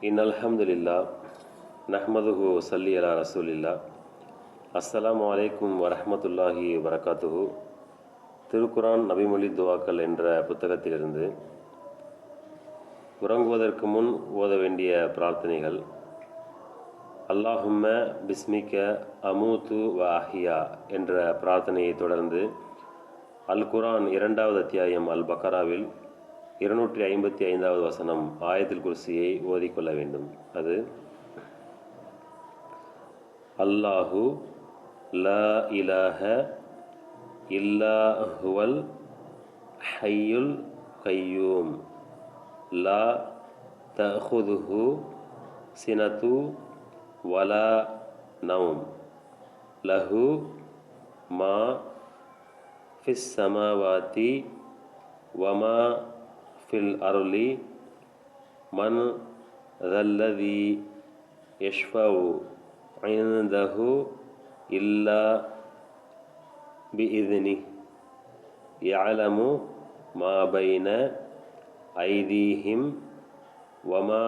அல்ஹம்துலில்லாஹ் நஹ்மதுஹு ஸல்லி அலா ரசூலில்லாஹ். அஸ்ஸலாமு அலைக்கும் வரஹ்மத்துல்லாஹி வபரகாத்துஹு. திருக்குரான் நபிமொழி துவாக்கள் என்ற புத்தகத்திலிருந்து உறங்குவதற்கு முன் ஓத வேண்டிய பிரார்த்தனைகள். அல்லாஹும்ம பிஸ்மிக அமூத்து வ அஹ்யா என்ற பிரார்த்தனையை தொடர்ந்து அல் குர்ஆன் 2வது அத்தியாயம் அல் பக்கராவில் 255வது வசனம் ஆயத்துல் குர்சியை ஓதிக்கொள்ள வேண்டும். அது அல்லாஹு லா இலாஹ இல்லா ஹுவல் ஹய்யுல் கய்யூம் லா தஅஹுதுஹு சினத்து வலா நௌம் லஹு மா ஃபிஸ் ஸமாவாதி வமா ஃபில் அர்லி மன் தல்லதி யஷ்ஃபஉ இன்தஹு இல்லா பிஇذنஹி யஅலமு மா பைன ஐதீஹிம் வமா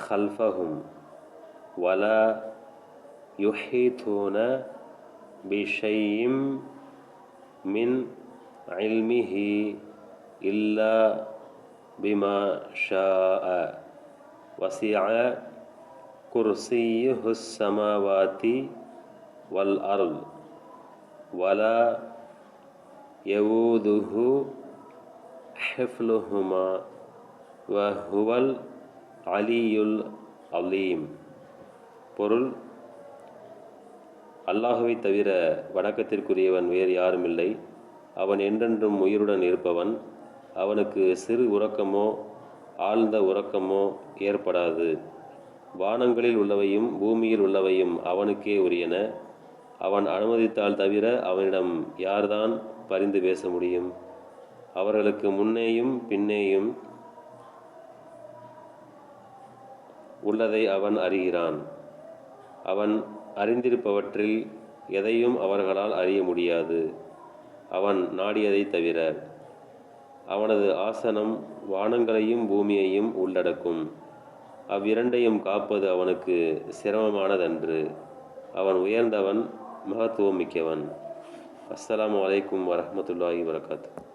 கல்ஃபஹும் வலா யுஹீதூன பிஷைஇம் மின் இல்மிஹி இல்லா பிமா ஷாஅ வசிஅ குர்சியுஹுஸ் ஸமாவாதி வல் அர்ல் வலா யஊதுஹு ஹிஃப்லுஹுமா வ ஹுவல் அலியுல் அலீம். பொருள்: அல்லாஹுவை தவிர வணக்கத்திற்குரியவன் வேறு யாருமில்லை. அவன் என்றென்றும் உயிருடன் இருப்பவன். அவனுக்கு சிறு உறக்கமோ ஆழ்ந்த உறக்கமோ ஏற்படாது. வானங்களில் உள்ளவையும் பூமியில் உள்ளவையும் அவனுக்கே உரியன. அவன் அனுமதித்தால் தவிர அவனிடம் யார்தான் பரிந்து பேச முடியும்? அவர்களுக்கு முன்னேயும் பின்னேயும் உள்ளதை அவன் அறிகிறான். அவன் அறிந்திருப்பவற்றில் எதையும் அவர்களால் அறிய முடியாது, அவன் நாடியதை தவிர. அவனது ஆசனம் வானங்களையும் பூமியையும் உள்ளடக்கும். அவ்விரண்டையும் காப்பது அவனுக்கு சிரமமானதன்று. அவன் உயர்ந்தவன், மகத்துவம் மிக்கவன். அஸ்ஸலாமு அலைக்கும் வரஹ்மத்துல்லாஹி வபரகாத்துஹு.